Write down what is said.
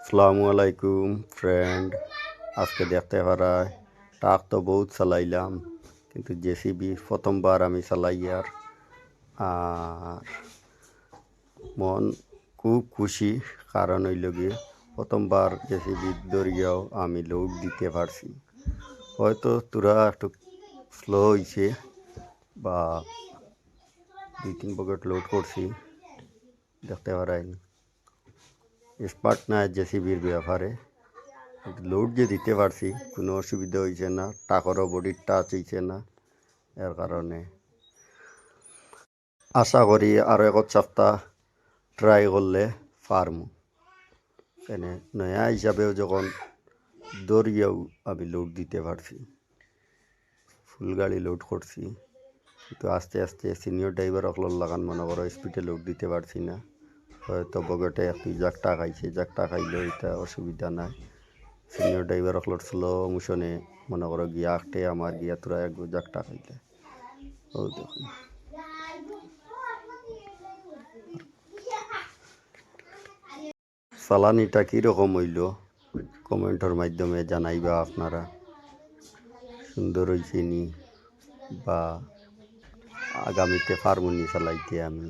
আসসালামু আলাইকুম ফ্রেন্ড। আজকে দেখতে পারায় ট্রাক তো বহুত চালাইলাম, কিন্তু জেসিবি প্রথমবার আমি চালাই আর মন খুব খুশি। কারণ হইল গিয়ে প্রথমবার জেসিবি দরিয়াও আমি লোড দিতে পারছি। হয়তো তোরা একটু স্লো হয়েছে বা 2-3 পকেট লোড করছি, দেখতে পারাই এক্সপার্ট না জেসিবির ব্যাপারে। লোড যে দিতে পারছি, কোনো অসুবিধা হয়েছে না, টাকারও বডির টাচ হয়েছে না। এর কারণে আশা করি আরও এক সপ্তাহ ট্রাই করলে পারমু। এনে নয়া হিসাবেও যখন দরিয়াও আমি লোড দিতে পারছি, ফুল গাড়ি লোড করছি, কিন্তু আস্তে আস্তে সিনিয়র ড্রাইভার অকল লাগান মনে করো স্পিডে লোড দিতে পারছি না। হয়তো বগটে একটু জাকটা খাইছে, জাকটা খাইলেও এটা অসুবিধা নাই। সিনিয়র ড্রাইভার অকল স্লো মোশনে মনে করো গিয়া আটে আমার গিয়া তোরা এক জাকটা খাইলে ও দেখুন। চালানিটা কীরকম হইল কমেন্টের মাধ্যমে জানাইবা আপনারা। সুন্দর হয়েছে নি বা আগামীতে পারমুনি চালাইতে আমি।